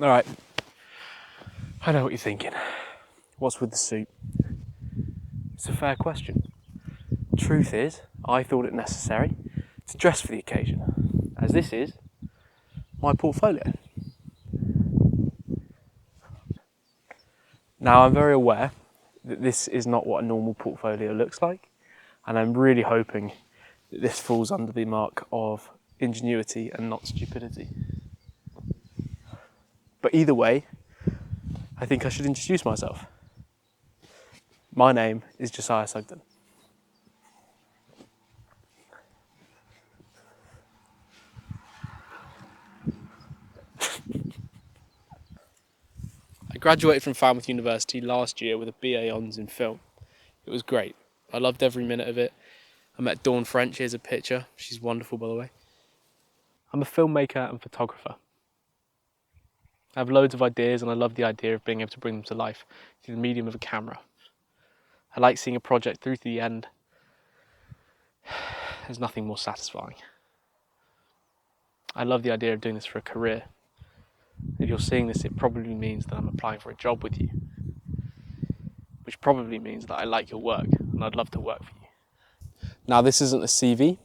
Alright, I know what you're thinking. What's with the suit? It's a fair question. Truth is, I thought it necessary to dress for the occasion, as this is my portfolio. Now, I'm very aware that this is not what a normal portfolio looks like, and I'm really hoping that this falls under the mark of ingenuity and not stupidity. But either way, I think I should introduce myself. My name is Josiah Sugden. I graduated from Falmouth University last year with a BA Hons in film. It was great. I loved every minute of it. I met Dawn French, here's a picture. She's wonderful, by the way. I'm a filmmaker and photographer. I have loads of ideas and I love the idea of being able to bring them to life through the medium of a camera. I like seeing a project through to the end. There's nothing more satisfying. I love the idea of doing this for a career. If you're seeing this, it probably means that I'm applying for a job with you, which probably means that I like your work and I'd love to work for you. Now, this isn't a CV,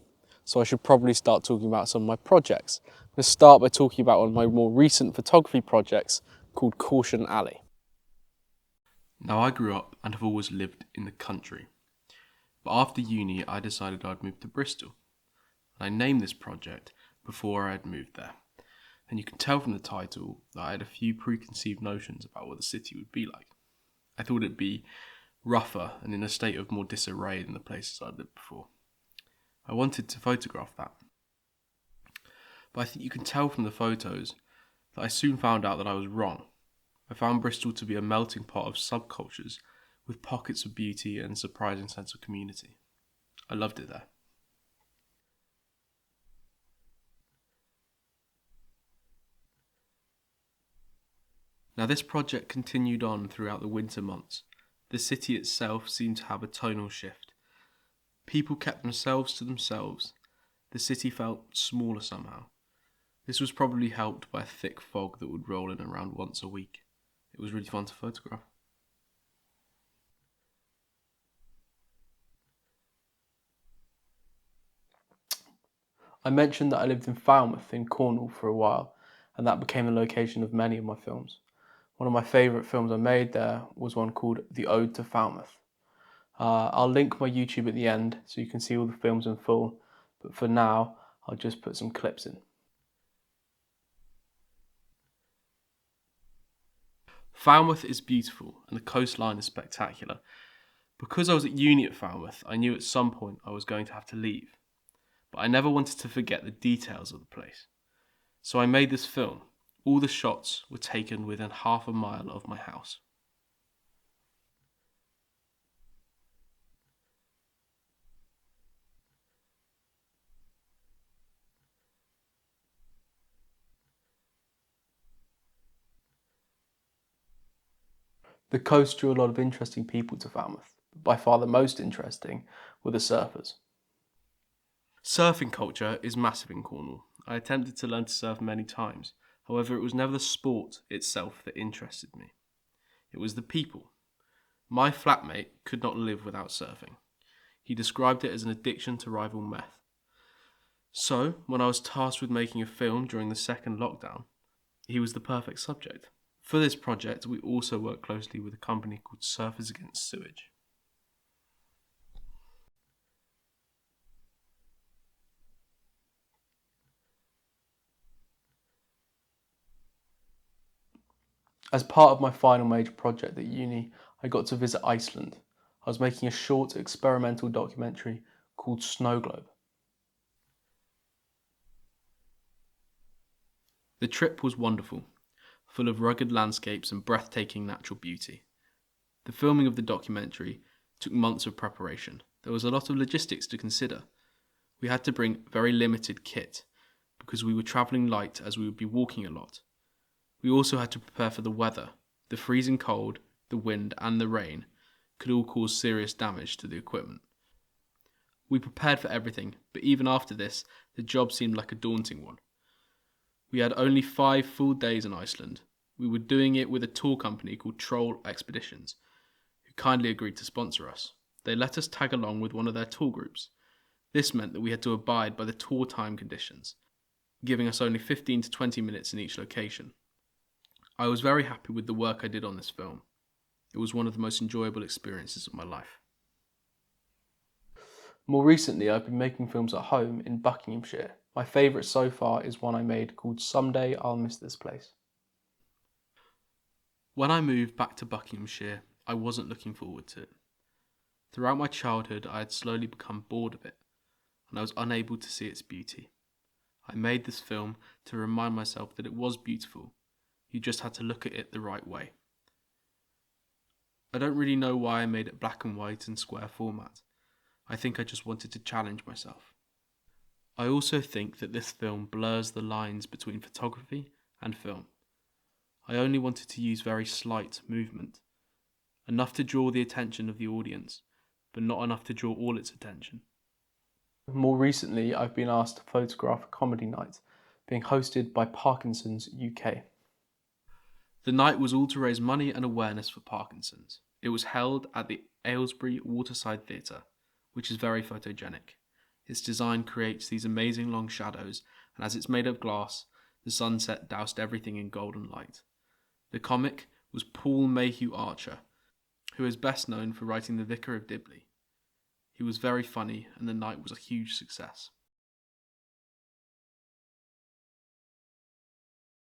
so I should probably start talking about some of my projects. I'm going to start by talking about one of my more recent photography projects called Caution Alley. Now, I grew up and have always lived in the country, but after uni I decided I'd move to Bristol, and I named this project before I had moved there. And you can tell from the title that I had a few preconceived notions about what the city would be like. I thought it'd be rougher and in a state of more disarray than the places I'd lived before. I wanted to photograph that. But I think you can tell from the photos that I soon found out that I was wrong. I found Bristol to be a melting pot of subcultures with pockets of beauty and a surprising sense of community. I loved it there. Now, this project continued on throughout the winter months. The city itself seemed to have a tonal shift. People kept themselves to themselves. The city felt smaller somehow. This was probably helped by a thick fog that would roll in around once a week. It was really fun to photograph. I mentioned that I lived in Falmouth in Cornwall for a while, and that became the location of many of my films. One of my favourite films I made there was one called The Ode to Falmouth. I'll link my YouTube at the end so you can see all the films in full, but for now, I'll just put some clips in. Falmouth is beautiful and the coastline is spectacular. Because I was at uni at Falmouth, I knew at some point I was going to have to leave. But I never wanted to forget the details of the place. So I made this film. All the shots were taken within half a mile of my house. The coast drew a lot of interesting people to Falmouth, but by far the most interesting were the surfers. Surfing culture is massive in Cornwall. I attempted to learn to surf many times. However, it was never the sport itself that interested me. It was the people. My flatmate could not live without surfing. He described it as an addiction to rival meth. So, when I was tasked with making a film during the second lockdown, he was the perfect subject. For this project, we also worked closely with a company called Surfers Against Sewage. As part of my final major project at uni, I got to visit Iceland. I was making a short experimental documentary called Snow Globe. The trip was wonderful, full of rugged landscapes and breathtaking natural beauty. The filming of the documentary took months of preparation. There was a lot of logistics to consider. We had to bring very limited kit because we were travelling light as we would be walking a lot. We also had to prepare for the weather. The freezing cold, the wind and the rain could all cause serious damage to the equipment. We prepared for everything, but even after this, the job seemed like a daunting one. We had only 5 full days in Iceland. We were doing it with a tour company called Troll Expeditions, who kindly agreed to sponsor us. They let us tag along with one of their tour groups. This meant that we had to abide by the tour time conditions, giving us only 15 to 20 minutes in each location. I was very happy with the work I did on this film. It was one of the most enjoyable experiences of my life. More recently, I've been making films at home in Buckinghamshire. My favourite so far is one I made called Someday I'll Miss This Place. When I moved back to Buckinghamshire, I wasn't looking forward to it. Throughout my childhood, I had slowly become bored of it, and I was unable to see its beauty. I made this film to remind myself that it was beautiful. You just had to look at it the right way. I don't really know why I made it black and white and square format. I think I just wanted to challenge myself. I also think that this film blurs the lines between photography and film. I only wanted to use very slight movement, enough to draw the attention of the audience, but not enough to draw all its attention. More recently, I've been asked to photograph a comedy night being hosted by Parkinson's UK. The night was all to raise money and awareness for Parkinson's. It was held at the Aylesbury Waterside Theatre, which is very photogenic. Its design creates these amazing long shadows, and as it's made of glass, the sunset doused everything in golden light. The comic was Paul Mayhew Archer, who is best known for writing The Vicar of Dibley. He was very funny, and the night was a huge success.